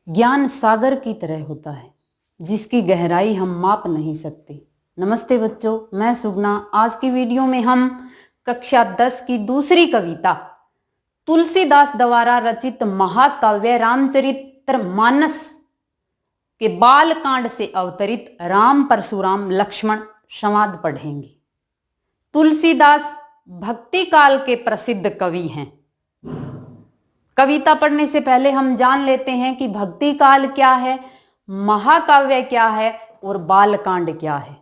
ज्ञान सागर की तरह होता है जिसकी गहराई हम माप नहीं सकते। नमस्ते बच्चों, मैं सुगना। आज की वीडियो में हम कक्षा 10 की दूसरी कविता तुलसीदास द्वारा रचित महाकाव्य रामचरितमानस के बालकांड से अवतरित राम परशुराम लक्ष्मण संवाद पढ़ेंगे। तुलसीदास भक्ति काल के प्रसिद्ध कवि हैं। कविता पढ़ने से पहले हम जान लेते हैं कि भक्ति काल क्या है, महाकाव्य क्या है और बालकांड क्या है।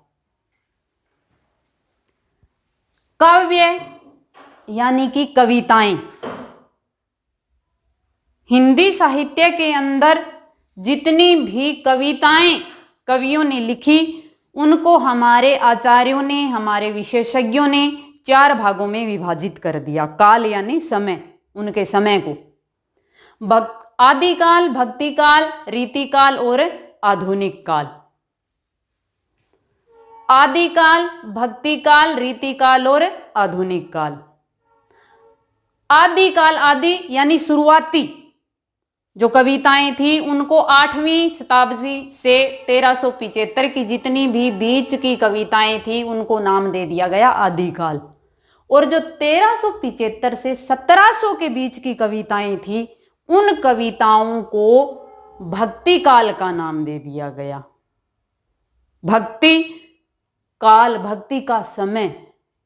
काव्य यानी कि कविताएं। हिंदी साहित्य के अंदर जितनी भी कविताएं कवियों ने लिखी उनको हमारे आचार्यों ने, हमारे विशेषज्ञों ने 4 भागों में विभाजित कर दिया। काल यानी समय, उनके समय को आदिकाल, भक्ति काल, रीतिकाल और आधुनिक काल। आदिकाल, भक्ति काल, रीतिकाल और आधुनिक काल। आदिकाल, आदि यानी शुरुआती जो कविताएं थी उनको 8वीं शताब्दी से 1375 की जितनी भी बीच की कविताएं थी उनको नाम दे दिया गया आदिकाल। और जो 1375 से 1700 के बीच की कविताएं थी उन कविताओं को भक्ति काल का नाम दे दिया गया। भक्ति काल, भक्ति का समय,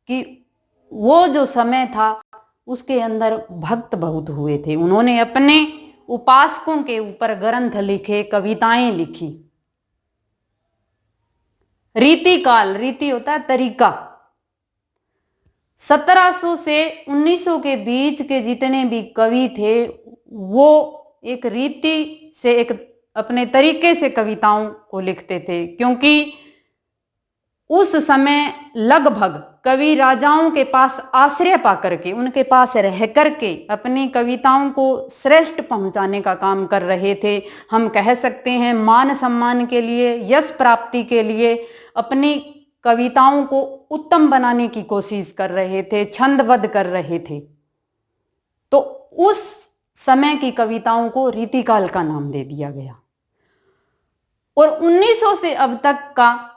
कि वो जो समय था उसके अंदर भक्त बहुत हुए थे। उन्होंने अपने उपासकों के ऊपर ग्रंथ लिखे, कविताएं लिखी। रीति काल, रीति होता है तरीका। 1700 से 1900 के बीच के जितने भी कवि थे वो एक रीति से, एक अपने तरीके से कविताओं को लिखते थे, क्योंकि उस समय लगभग कवि राजाओं के पास आश्रय पाकर के, उनके पास रह करके अपनी कविताओं को श्रेष्ठ पहुंचाने का काम कर रहे थे। हम कह सकते हैं मान सम्मान के लिए, यश प्राप्ति के लिए अपनी कविताओं को उत्तम बनाने की कोशिश कर रहे थे, छंदबद्ध कर रहे थे। तो उस समय की कविताओं को रीतिकाल का नाम दे दिया गया। और 1900 से अब तक का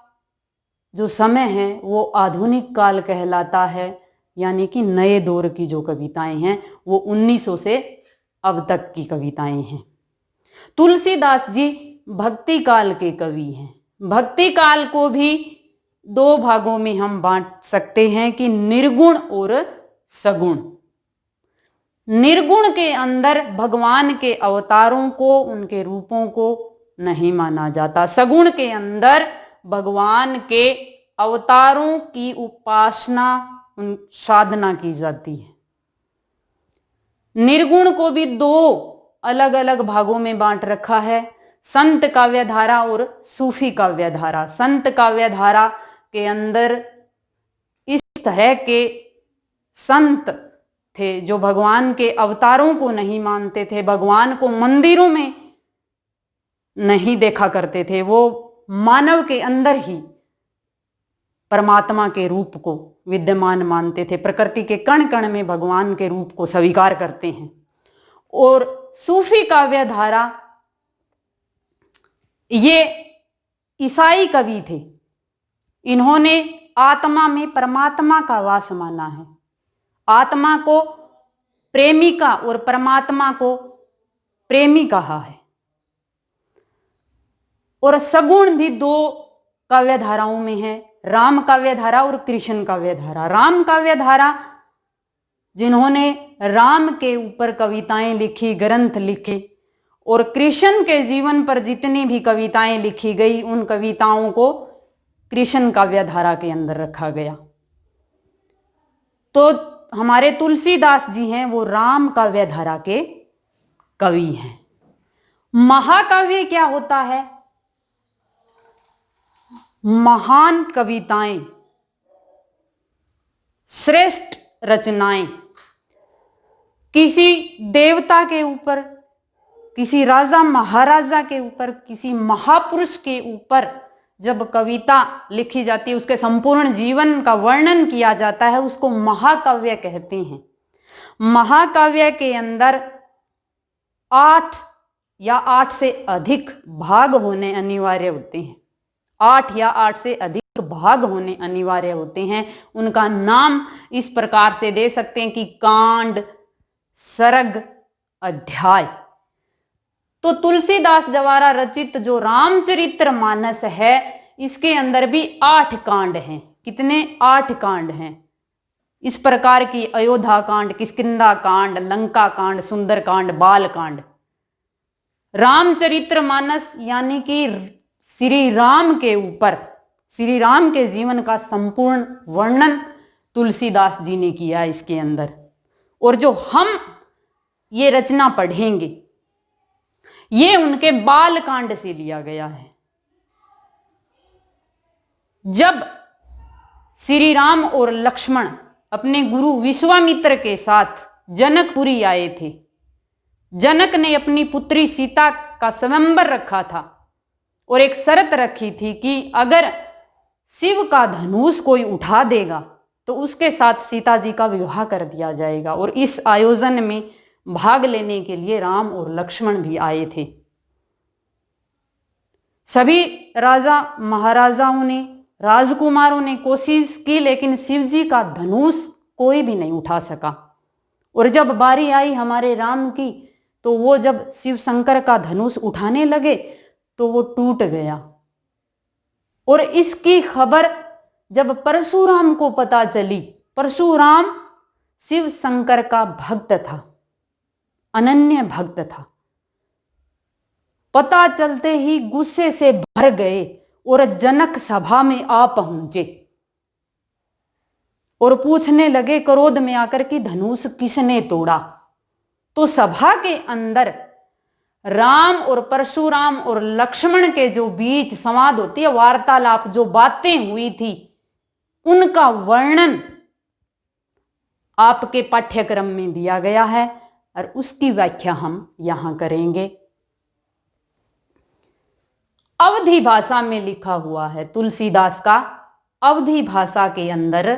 जो समय है वो आधुनिक काल कहलाता है, यानी कि नए दौर की जो कविताएं हैं वो 1900 से अब तक की कविताएं हैं। तुलसीदास जी भक्ति काल के कवि हैं। भक्ति काल को भी 2 भागों में हम बांट सकते हैं कि निर्गुण और सगुण। निर्गुण के अंदर भगवान के अवतारों को, उनके रूपों को नहीं माना जाता। सगुण के अंदर भगवान के अवतारों की उपासना, साधना की जाती है। निर्गुण को भी 2 अलग अलग भागों में बांट रखा है, संत काव्यधारा और सूफी काव्यधारा। संत काव्यधारा के अंदर इस तरह के संत थे जो भगवान के अवतारों को नहीं मानते थे, भगवान को मंदिरों में नहीं देखा करते थे। वो मानव के अंदर ही परमात्मा के रूप को विद्यमान मानते थे, प्रकृति के कण कण में भगवान के रूप को स्वीकार करते हैं। और सूफी काव्यधारा, ये ईसाई कवि थे। इन्होंने आत्मा में परमात्मा का वास माना है। आत्मा को प्रेमिका और परमात्मा को प्रेमी कहा है। और सगुण भी 2 काव्यधाराओं में है, राम काव्यधारा और कृष्ण काव्यधारा। राम काव्यधारा जिन्होंने राम के ऊपर कविताएं लिखी, ग्रंथ लिखे, और कृष्ण के जीवन पर जितनी भी कविताएं लिखी गई उन कविताओं को कृष्ण काव्यधारा के अंदर रखा गया। तो हमारे तुलसीदास जी हैं वो राम काव्यधारा के कवि हैं। महाकाव्य क्या होता है? महान कविताएं, श्रेष्ठ रचनाएं, किसी देवता के ऊपर, किसी राजा महाराजा के ऊपर, किसी महापुरुष के ऊपर जब कविता लिखी जाती है, उसके संपूर्ण जीवन का वर्णन किया जाता है, उसको महाकाव्य कहते हैं। महाकाव्य के अंदर 8 या 8 से अधिक भाग होने अनिवार्य होते हैं। 8 या 8 से अधिक भाग होने अनिवार्य होते हैं। उनका नाम इस प्रकार से दे सकते हैं कि कांड, सर्ग, अध्याय। तो तुलसीदास द्वारा रचित जो रामचरितमानस है, इसके अंदर भी 8 कांड हैं। कितने? 8 कांड हैं। इस प्रकार की अयोध्या कांड, किष्किंधा कांड, लंका कांड, सुंदर कांड, बाल कांड। रामचरितमानस यानी कि श्री राम के ऊपर, श्री राम के जीवन का संपूर्ण वर्णन तुलसीदास जी ने किया इसके अंदर। और जो हम ये रचना पढ़ेंगे, ये उनके बाल कांड से लिया गया है। जब श्री राम और लक्ष्मण अपने गुरु विश्वामित्र के साथ जनकपुरी आए थे, जनक ने अपनी पुत्री सीता का स्वयंवर रखा था और एक शर्त रखी थी कि अगर शिव का धनुष कोई उठा देगा तो उसके साथ सीता जी का विवाह कर दिया जाएगा। और इस आयोजन में भाग लेने के लिए राम और लक्ष्मण भी आए थे। सभी राजा महाराजाओं ने, राजकुमारों ने कोशिश की, लेकिन शिव जी का धनुष कोई भी नहीं उठा सका। और जब बारी आई हमारे राम की, तो वो जब शिव शंकर का धनुष उठाने लगे तो वो टूट गया। और इसकी खबर जब परशुराम को पता चली, परशुराम शिव शंकर का भक्त था, अनन्य भक्त था, पता चलते ही गुस्से से भर गए और जनक सभा में आ पहुंचे और पूछने लगे क्रोध में आकर कि धनुष किसने तोड़ा। तो सभा के अंदर राम और परशुराम और लक्ष्मण के जो बीच संवाद होती है, वार्तालाप, जो बातें हुई थी, उनका वर्णन आपके पाठ्यक्रम में दिया गया है और उसकी व्याख्या हम यहां करेंगे। अवधी भाषा में लिखा हुआ है तुलसीदास का। अवधी भाषा के अंदर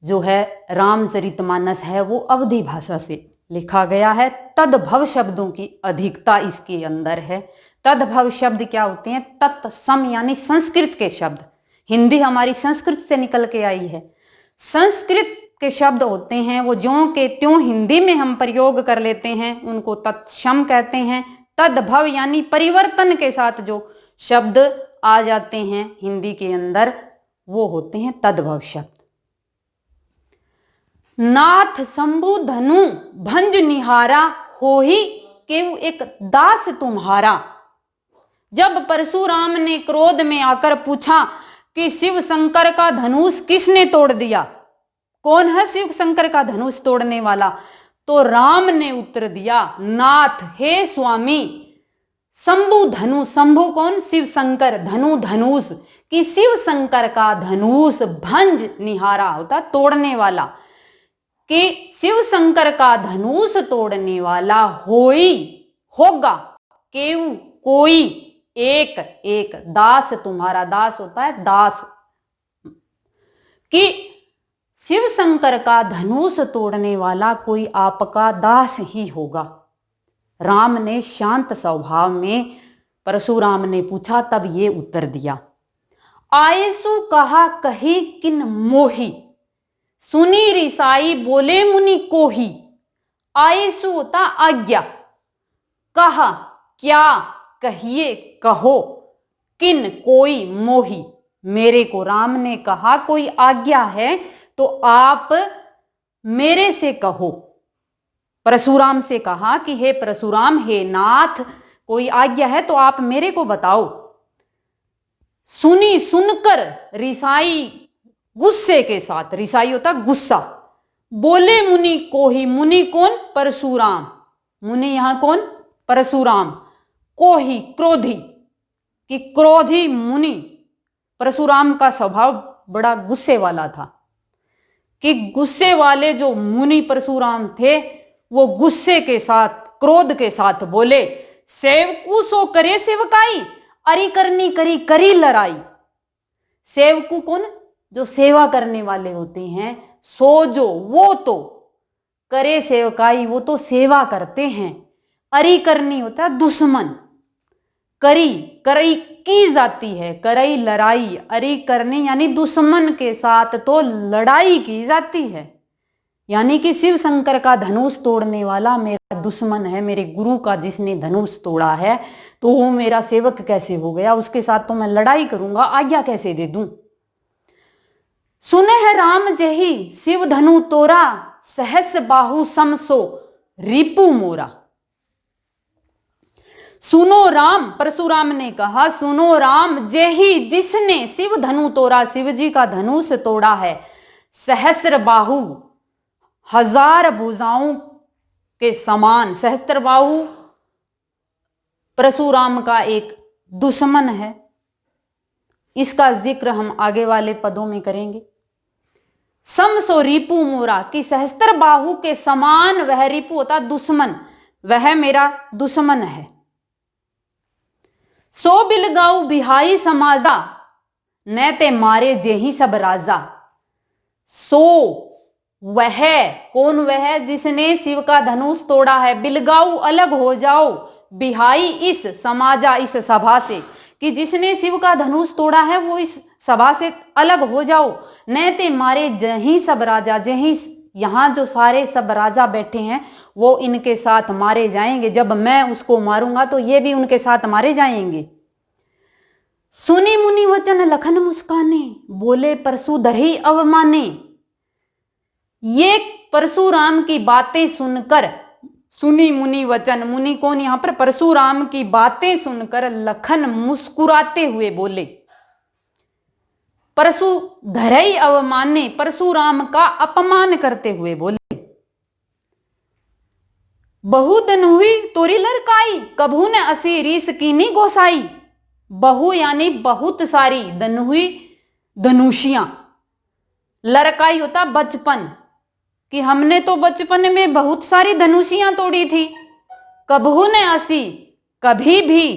जो है रामचरितमानस है, वो अवधी भाषा से लिखा गया है। तद्भव शब्दों की अधिकता इसके अंदर है। तद्भव शब्द क्या होते हैं? तत्सम यानी संस्कृत के शब्द। हिंदी हमारी संस्कृत से निकल के आई है। संस्कृत के शब्द होते हैं वो ज्यों के त्यों हिंदी में हम प्रयोग कर लेते हैं, उनको तत्सम कहते हैं। तद्भव यानी परिवर्तन के साथ जो शब्द आ जाते हैं हिंदी के अंदर, वो होते हैं तद्भव शब्द। नाथ शंभु धनु भंज निहारा, होहि केउ एक दास तुम्हारा। जब परशुराम ने क्रोध में आकर पूछा कि शिव शंकर का धनुष किसने तोड़ दिया, कौन है शिव शंकर का धनुष तोड़ने वाला, तो राम ने उत्तर दिया, नाथ, हे स्वामी, शंभु धनु, शंभु कौन? शिव शंकर, धनु धनुष, कि शिव शंकर का धनुष भंज निहारा होता तोड़ने वाला, कि शिव शंकर का धनुष तोड़ने वाला होगा, केउ कोई, एक दास तुम्हारा, दास होता है दास, कि शिव शंकर का धनुष तोड़ने वाला कोई आपका दास ही होगा। राम ने शांत स्वभाव में परशुराम ने पूछा, तब ये उत्तर दिया, आयसु कहा कही किन मोही, सुनी रिसाई बोले मुनि कोही। आयसु होता आज्ञा, कहा क्या, कहिए कहो, किन कोई, मोही मेरे को। राम ने कहा कोई आज्ञा है तो आप मेरे से कहो। परशुराम से कहा कि हे परशुराम, हे नाथ, कोई आज्ञा है तो आप मेरे को बताओ। सुनी, सुनकर, रिसाई, गुस्से के साथ, रिसाई होता गुस्सा, बोले मुनि कोही, मुनि कौन? परशुराम, मुनि यहां कौन? परशुराम, कोही क्रोधी, कि क्रोधी मुनि। परशुराम का स्वभाव बड़ा गुस्से वाला था, कि गुस्से वाले जो मुनि परशुराम थे वो गुस्से के साथ, क्रोध के साथ बोले, सेवकू सो करे सेवकाई, अरि करनी करी करी लड़ाई। सेवकू कौन? जो सेवा करने वाले होते हैं, सो जो, वो तो करे सेवकाई, वो तो सेवा करते हैं, अरी करनी होता है दुश्मन, करी करई की जाती है, करई लड़ाई, अरी करनी यानी दुश्मन के साथ तो लड़ाई की जाती है। यानी कि शिव शंकर का धनुष तोड़ने वाला मेरा दुश्मन है, मेरे गुरु का जिसने धनुष तोड़ा है, तो वो मेरा सेवक कैसे हो गया, उसके साथ तो मैं लड़ाई करूंगा, आज्ञा कैसे दे दूं। सुने है राम जही शिव धनु तोरा, सहस बाहु समसो रिपु मोरा। सुनो राम, परशुराम ने कहा सुनो राम, जेही जिसने शिव धनु तोड़ा, शिव जी का धनुष तोड़ा है, सहस्र बाहु हजार भुजाओं के समान। सहस्त्र बाहु परशुराम का एक दुश्मन है, इसका जिक्र हम आगे वाले पदों में करेंगे। समसो रिपु मोरा, कि सहस्त्र बाहु के समान वह, रिपु होता दुश्मन, वह मेरा दुश्मन है। सो बिलगाऊ बिहाई समाजा, न ते मारे जेही सब राजा। सो वह, कौन वह, जिसने शिव का धनुष तोड़ा है, बिलगाऊ अलग हो जाओ, बिहाई इस समाजा इस सभा से, कि जिसने शिव का धनुष तोड़ा है वो इस सभा से अलग हो जाओ। न ते मारे जही सब राजा, जही यहां जो सारे सब राजा बैठे हैं वो इनके साथ मारे जाएंगे, जब मैं उसको मारूंगा तो ये भी उनके साथ मारे जाएंगे। सुनी मुनि वचन लखन मुस्काने, बोले परशु धरही अवमाने। ये परशुराम की बातें सुनकर, सुनी मुनि वचन, मुनि कौन यहां पर, परशुराम की बातें सुनकर लखन मुस्कुराते हुए बोले। परशु धरई अवमाने, परशुराम का अपमान करते हुए बोले। बहु दनुही तोरी लड़काई, कभू ने असी रीस कीनी गोसाई। बहु यानी बहुत सारी, दनुही धनुषियां, लड़काई होता बचपन, कि हमने तो बचपन में बहुत सारी धनुषियां तोड़ी थी। कभू ने असी, कभी भी,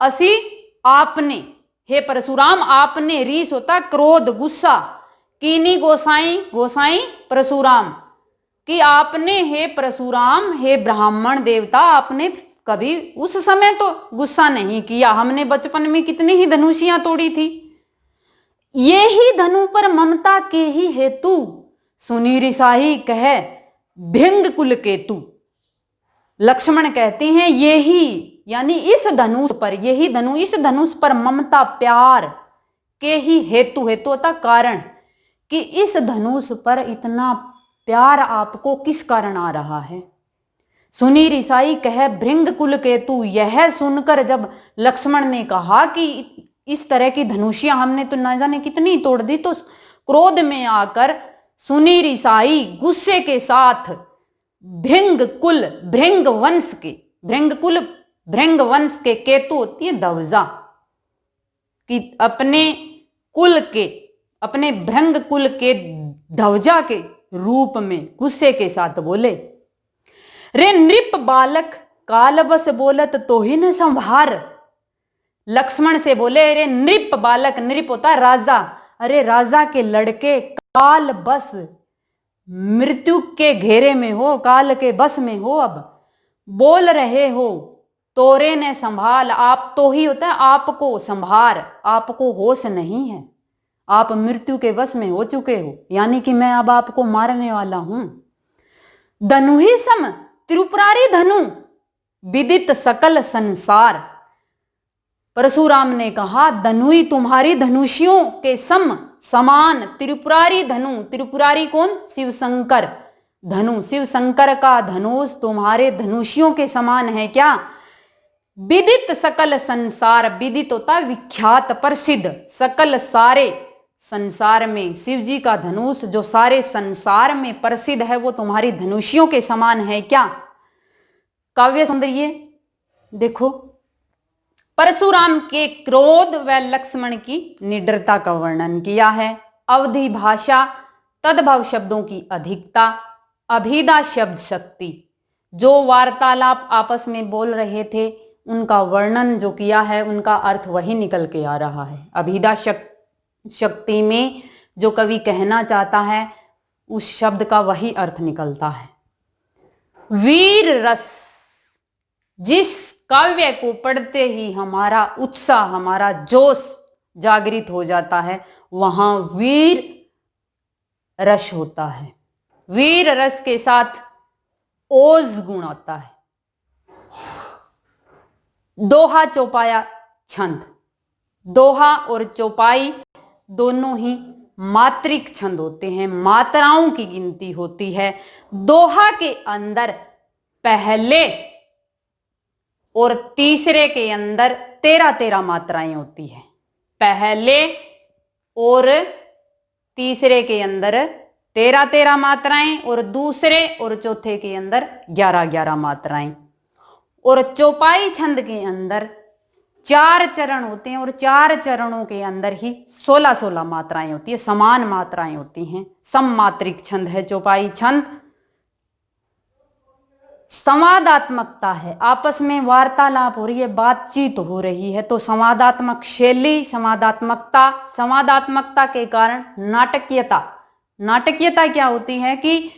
असी आपने, हे परशुराम आपने, रीस होता क्रोध गुस्सा, कीनी गोसाई, गोसाई परशुराम, कि आपने हे परशुराम, हे ब्राह्मण देवता, आपने कभी उस समय तो गुस्सा नहीं किया, हमने बचपन में कितनी ही धनुषियां तोड़ी थी। ये ही धनु पर ममता के ही हेतु, सुनी रिसाही कहे भृंग कुल केतु। लक्ष्मण कहते हैं ये ही, यानी इस धनुष पर, यही धनु, इस धनुष पर ममता प्यार के ही हेतु, हेतु होता कारण, कि इस धनुष पर इतना प्यार आपको किस कारण आ रहा है। सुनी रिसाई कहे भृंग कुल केतु। यह सुनकर जब लक्ष्मण ने कहा कि इस तरह की धनुषियां हमने तो न जाने कितनी तोड़ दी, तो क्रोध में आकर सुनी रिसाई गुस्से के साथ भृंग कुल, भृंग वंश के, भृंग कुल भृंग वंश के, केतु होती है ध्वजा, कि अपने कुल के, अपने भृंग कुल के ध्वजा के रूप में गुस्से के साथ बोले। रे नृप बालक काल बस बोलत तो ही न संभार। लक्ष्मण से बोले रे नृप बालक, नृप होता राजा, अरे राजा के लड़के काल बस, मृत्यु के घेरे में हो, काल के बस में हो, अब बोल रहे हो तोरे ने संभाल। आप तो ही होता है आपको संभार, आपको होश नहीं है, आप मृत्यु के वश में हो चुके हो, यानी कि मैं अब आपको मारने वाला हूं। धनु ही सम त्रिपुरारी धनु, विदित सकल संसार। परशुराम ने कहा धनुई तुम्हारी धनुषियों के सम, समान, त्रिपुरारी धनु, त्रिपुरारी कौन, शिव शंकर, धनु, शिव शंकर का धनुष तुम्हारे धनुषियों के समान है क्या। विदित सकल संसार, विदित होता विख्यात प्रसिद्ध, सकल सारे संसार में, शिव जी का धनुष जो सारे संसार में प्रसिद्ध है वो तुम्हारी धनुषियों के समान है क्या। काव्य सौंदर्य देखो, परशुराम के क्रोध व लक्ष्मण की निडरता का वर्णन किया है। अवधि भाषा, तद्भव शब्दों की अधिकता, अभिधा शब्द शक्ति, जो वार्तालाप आपस में बोल रहे थे उनका वर्णन जो किया है, उनका अर्थ वही निकल के आ रहा है। अभिधा शक्ति में जो कवि कहना चाहता है उस शब्द का वही अर्थ निकलता है। वीर रस, जिस काव्य को पढ़ते ही हमारा उत्साह, हमारा जोश जागृत हो जाता है, वहां वीर रस होता है। वीर रस के साथ ओज गुण आता है। दोहा चौपाया छंद, दोहा और चौपाई दोनों ही मात्रिक छंद होते हैं, मात्राओं की गिनती होती है। दोहा के अंदर पहले और तीसरे के अंदर 13-13 मात्राएं होती है। पहले और तीसरे के अंदर 13-13 मात्राएं और दूसरे और चौथे के अंदर 11-11 मात्राएं। और चौपाई छंद के अंदर 4 चरण होते हैं और 4 चरणों के अंदर ही 16-16 मात्राएं होती है, समान मात्राएं होती हैं। सममात्रिक छंद है चौपाई छंद। संवादात्मकता है, आपस में वार्तालाप हो रही है, बातचीत हो रही है, तो संवादात्मक शैली, संवादात्मकता, संवादात्मकता के कारण नाटकीयता। नाटकीयता क्या होती है कि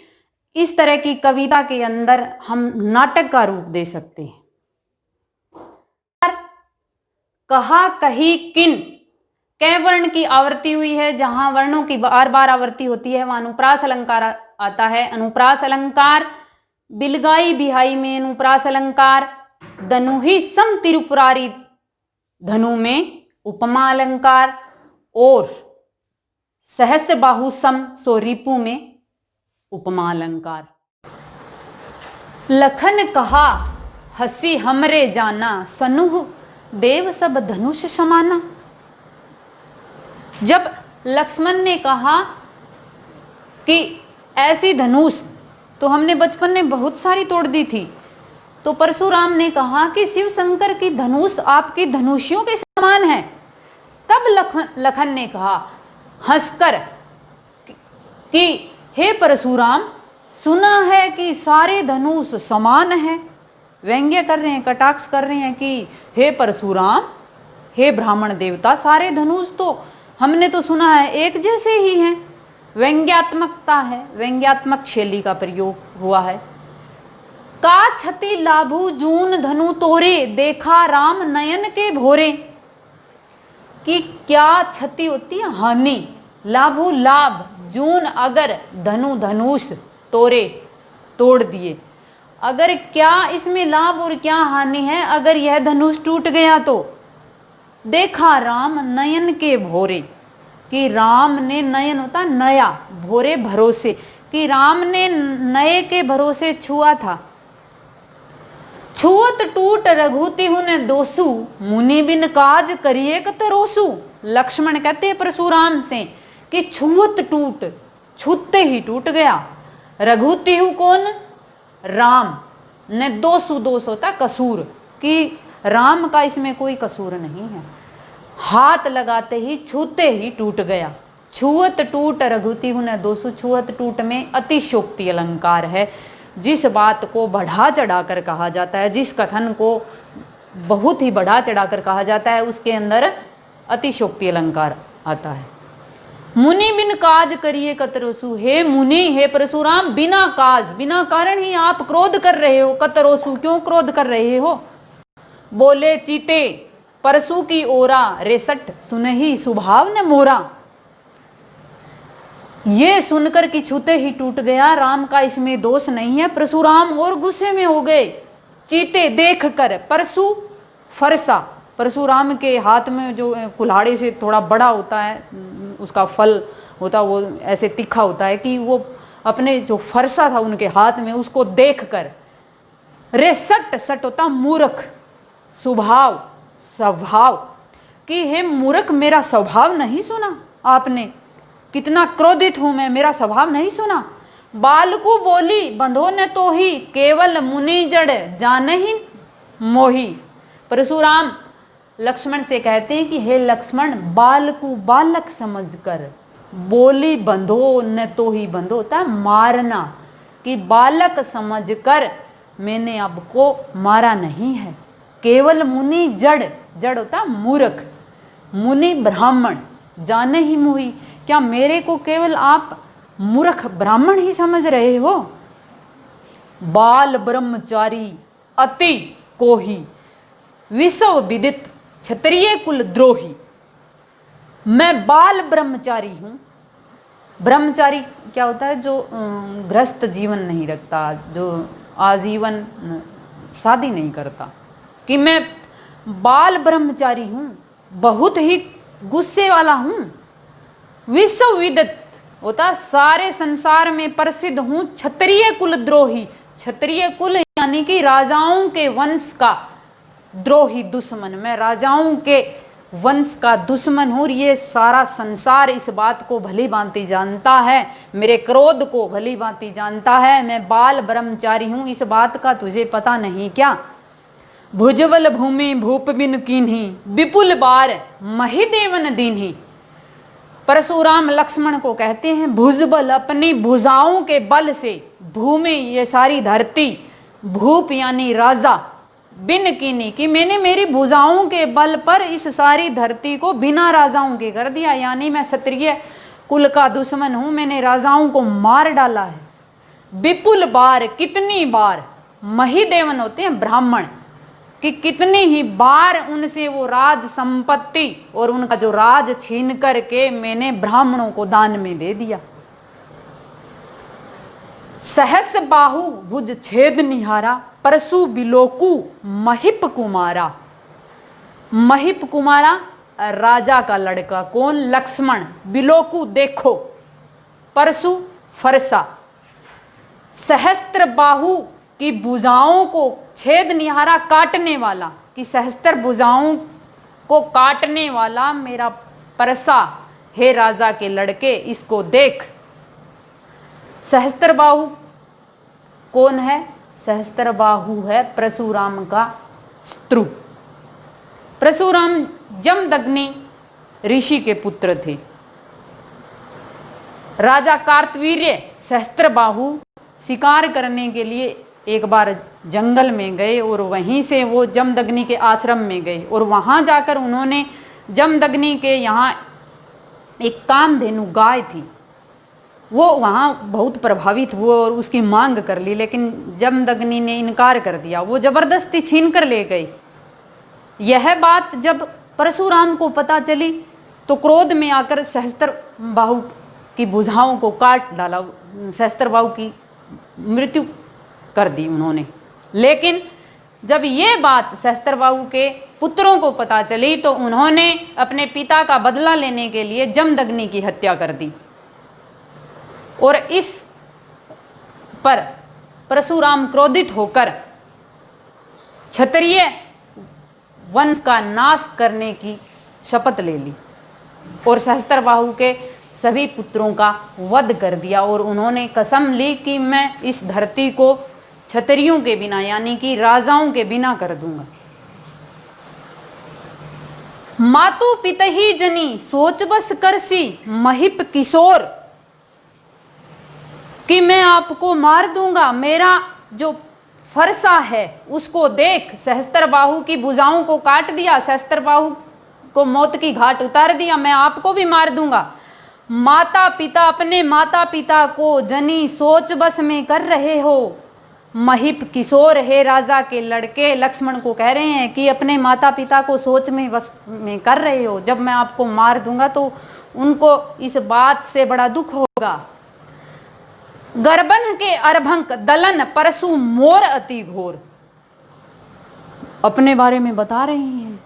इस तरह की कविता के अंदर हम नाटक का रूप दे सकते हैं। कहा, कही, किन, कै वर्ण की आवृत्ति हुई है, जहां वर्णों की बार बार आवृत्ति होती है वहां अनुप्रास अलंकार आता है। अनुप्रास अलंकार बिलगाई बिहाई में अनुप्रास अलंकार, धनुहि सम तिरुपुरारी धनु में उपमा अलंकार, और सहस्य बाहु सम सो रिपु में उपमा अलंकार। लखन कहा, हसी हमरे जाना, सनुह देव सब धनुष समाना। जब लक्ष्मण ने कहा कि ऐसी धनुष तो हमने बचपन में बहुत सारी तोड़ दी थी, तो परशुराम ने कहा कि शिव शंकर की धनुष आपकी धनुषियों के समान है। तब लखन ने कहा हंसकर कि हे परशुराम, सुना है कि सारे धनुष समान हैं। व्यंग्य कर रहे हैं, कटाक्ष कर रहे हैं कि हे परशुराम, हे ब्राह्मण देवता, सारे धनुष तो हमने तो सुना है एक जैसे ही हैं। व्यंग्यात्मकता है, व्यंग्यात्मक शैली का प्रयोग हुआ है। का छति लाभु जून धनु तोरे, देखा राम नयन के भोरे। कि क्या क्षति होती है, हानि, लाभु लाभ, जून अगर, धनु धनुष, तोरे तोड़ दिए। अगर क्या इसमें लाभ और क्या हानि है, अगर यह धनुष टूट गया तो देखा राम नयन के भोरे, कि राम ने, नयन होता नया, भोरे भरोसे, कि राम ने नए के भरोसे छुआ था। छुअत टूट रघुति हुने दोसु, मुनि बिन काज करिए कतरोसु। लक्ष्मण कहते हैं परशुराम से कि छुअत टूट, छूते ही टूट गया। रघुति हु कौन, राम ने, दोसु दोष होता कसूर, कि राम का इसमें कोई कसूर नहीं है। हाथ लगाते ही, छूते ही टूट गया। छुअत टूट रघुति हुने दोसु, छुअत टूट में अतिशोक्ति अलंकार है। जिस बात को बढ़ा चढ़ाकर कहा जाता है, जिस कथन को बहुत ही बढ़ा चढ़ाकर कहा जाता है, उसके अंदर अतिशोक्ति अलंकार आता है। मुनि बिन काज करिए कतरोसु, हे मुनि, हे परशुराम, बिना काज, बिना कारण ही आप क्रोध कर रहे हो। कतरोसु, क्यों क्रोध कर रहे हो। बोले चीते परसु की ओरा, रेसठ सुनहि सुभाव न मोरा। ये सुनकर कि छूते ही टूट गया, राम का इसमें दोष नहीं है। परशुराम और गुस्से में हो गए। चीते देख कर, परसु फरसा, परशुराम के हाथ में जो कुल्हाड़ी से थोड़ा बड़ा होता है, उसका फल होता है, वो ऐसे तीखा होता है, कि वो अपने जो फरसा था उनके हाथ में, उसको देखकर, रे सट, सट होता मूर्ख, स्वभाव, स्वभाव, कि हे मूर्ख, मेरा स्वभाव नहीं सुना आपने, कितना क्रोधित हूं मैं, मेरा स्वभाव नहीं सुना। बालकू बोली बंधो न तो ही, केवल मुनि जड़ जानहि मोही। परशुराम लक्ष्मण से कहते हैं कि हे लक्ष्मण, बालकू, बालक समझकर, बोली बंधो न तो ही, बंधो होता है मारना, कि बालक समझकर मैंने आपको मारा नहीं है। केवल मुनि जड़, जड़ होता मूर्ख, मुनि ब्राह्मण, जाने ही मोही, क्या मेरे को केवल आप मूर्ख ब्राह्मण ही समझ रहे हो। बाल ब्रह्मचारी अति कोही, विश्व विदित क्षत्रिय कुल द्रोही। मैं बाल ब्रह्मचारी हूँ। ब्रह्मचारी क्या होता है? जो गृहस्थ जीवन नहीं रखता, जो आजीवन शादी नहीं करता। कि मैं बाल ब्रह्मचारी हूँ, बहुत ही गुस्से वाला हूँ। विश्व विदित होता सारे संसार में प्रसिद्ध हूँ। क्षत्रिय कुल द्रोही, क्षत्रिय कुल यानी कि राजाओं के वंश का द्रोही, दुश्मन। मैं राजाओं के वंश का दुश्मन हूँ। ये सारा संसार इस बात को भली भांति जानता है, मेरे क्रोध को भली भांति जानता है। मैं बाल ब्रह्मचारी हूँ, इस बात का तुझे पता नहीं क्या? भुजबल भूमि भूप बिन कीन्ही, विपुल बार महिदेवन दीन्ही। परशुराम लक्ष्मण को कहते हैं भुजबल, अपनी भुजाओं के बल से, भूमि ये सारी धरती, भूप यानी राजा, बिन कीनी कि मैंने मेरी भुजाओं के बल पर इस सारी धरती को बिना राजाओं के कर दिया। यानी मैं क्षत्रिय कुल का दुश्मन हूं, मैंने राजाओं को मार डाला है। विपुल बार, कितनी बार, महिदेवन होते हैं ब्राह्मण, कि कितनी ही बार उनसे वो राज संपत्ति और उनका जो राज छीन करके मैंने ब्राह्मणों को दान में दे दिया। सहस बाहु भुज छेद निहारा, परशु बिलोकु महिप कुमारा। महिप कुमारा राजा का लड़का, कौन? लक्ष्मण। बिलोकु देखो, परशु फरसा। सहस्त्र बाहु की भुजाओं को, छेद निहारा काटने वाला, कि सहस्त्र भुजाओं को काटने वाला मेरा परसा, हे राजा के लड़के इसको देख। सहस्त्रबाहु कौन है? सहस्त्रबाहु है परशुराम का शत्रु। परशुराम जमदग्नि ऋषि के पुत्र थे। राजा कार्तवीर्य सहस्त्रबाहु शिकार करने के लिए एक बार जंगल में गए और वहीं से वो जमदग्नि के आश्रम में गए और वहां जाकर उन्होंने जमदग्नि के यहाँ एक कामधेनु गाय थी, वो वहाँ बहुत प्रभावित हुए और उसकी मांग कर ली, लेकिन जमदग्नि ने इनकार कर दिया, वो जबरदस्ती छीन कर ले गई। यह बात जब परशुराम को पता चली तो क्रोध में आकर सहस्त्रबाहु की भुजाओं को काट डाला, सहस्त्रबाहु की मृत्यु कर दी उन्होंने। लेकिन जब ये बात सहस्त्रबाहु के पुत्रों को पता चली तो उन्होंने अपने पिता का बदला लेने के लिए जमदग्नि की हत्या कर दी और इस पर परशुराम क्रोधित होकर क्षत्रिय वंश का नाश करने की शपथ ले ली और सहस्त्रबाहु के सभी पुत्रों का वध कर दिया और उन्होंने कसम ली कि मैं इस धरती को क्षत्रियों के बिना यानी कि राजाओं के बिना कर दूंगा। मातु पितही जनी सोच बस करसी महिप किशोर, कि मैं आपको मार दूंगा, मेरा जो फरसा है उसको देख। सहस्त्रबाहु की भुजाओं को काट दिया, सहस्त्रबाहु को मौत की घाट उतार दिया, मैं आपको भी मार दूंगा। माता पिता, अपने माता पिता को जनी सोच बस में कर रहे हो। महिप किशोर, हे राजा के लड़के लक्ष्मण को कह रहे हैं कि अपने माता पिता को सोच में बस में कर रहे हो, जब मैं आपको मार दूंगा तो उनको इस बात से बड़ा दुख होगा। गर्भन के अर्भंक दलन परशु मोर अति घोर, अपने बारे में बता रहे हैं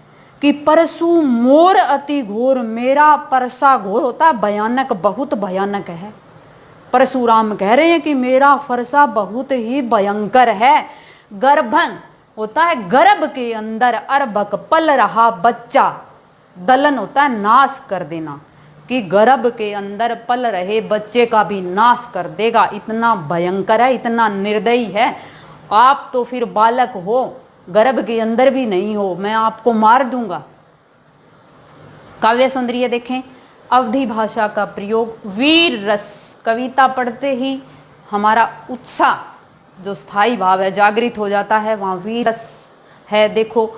कि परशु मोर अति घोर, मेरा परसा घोर होता है भयानक, बहुत भयानक है। परशुराम कह रहे हैं कि मेरा फरसा बहुत ही भयंकर है। गर्भन होता है गर्भ के अंदर, अर्भक पल रहा बच्चा, दलन होता है नाश कर देना, कि गर्भ के अंदर पल रहे बच्चे का भी नाश कर देगा। इतना भयंकर है, इतना निर्दयी है। आप तो फिर बालक हो, गर्भ के अंदर भी नहीं हो, मैं आपको मार दूंगा। काव्य सौंदर्य देखें, अवधी भाषा का प्रयोग, वीर रस, कविता पढ़ते ही हमारा उत्साह जो स्थायी भाव है जागृत हो जाता है, वहाँ वीर रस है। देखो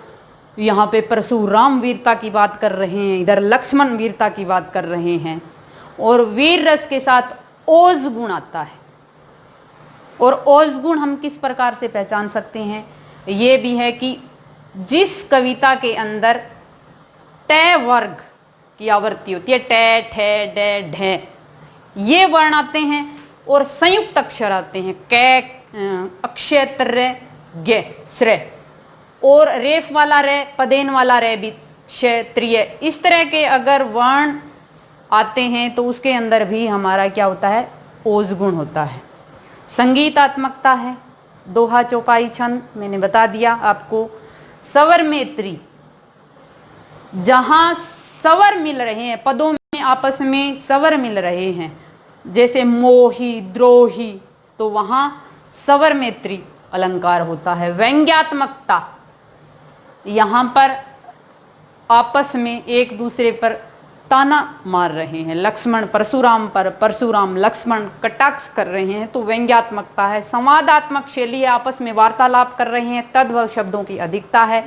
यहाँ पे परशुराम वीरता की बात कर रहे हैं, इधर लक्ष्मण वीरता की बात कर रहे हैं और वीर रस के साथ ओज गुण आता है। और ओज गुण हम किस प्रकार से पहचान सकते हैं? ये भी है कि जिस कविता के अंदर ट वर्ग की आवृत्ति होती है, ट, ठ, ड, ढ, ये वर्ण आते हैं और संयुक्त अक्षर आते हैं, क, अक्षय, त्र, ग, श्र, और रेफ वाला रे, पदेन वाला रे भी, क्षेत्रीय, इस तरह के अगर वर्ण आते हैं तो उसके अंदर भी हमारा क्या होता है, ओज गुण होता है। संगीतात्मकता है, दोहा, चौपाई, छंद मैंने बता दिया आपको। स्वर मैत्री, जहां स्वर मिल रहे हैं, पदों में आपस में स्वर मिल रहे हैं, जैसे मोही, द्रोही, तो वहां स्वर मैत्री अलंकार होता है। व्यंग्यात्मकता, यहां पर आपस में एक दूसरे पर ताना मार रहे हैं, लक्ष्मण परशुराम पर, परशुराम लक्ष्मण कटाक्ष कर रहे हैं, तो व्यंग्यात्मकता है। संवादात्मक शैली है, आपस में वार्तालाप कर रहे हैं, तद्भव शब्दों की अधिकता है।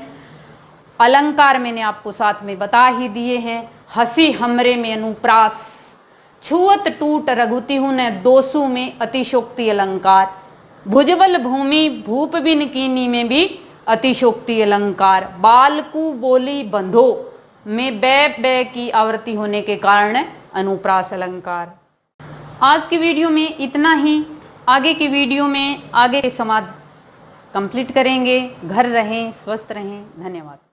अलंकार मैंने आपको साथ में बता ही दिए हैं। हंसी हमरे में अनुप्रास, छुअत टूट रघुतिहु न दोसु में अतिशोक्ति अलंकार। भुजबल भूमि भूप बिन कीनी में भी अतिशोक्ति अलंकार। बालकू बोली बंधो में बै की आवृत्ति होने के कारण अनुप्रास अलंकार। आज की वीडियो में इतना ही। आगे की वीडियो में आगे के समाज कंप्लीट करेंगे। घर रहें, स्वस्थ रहें। धन्यवाद।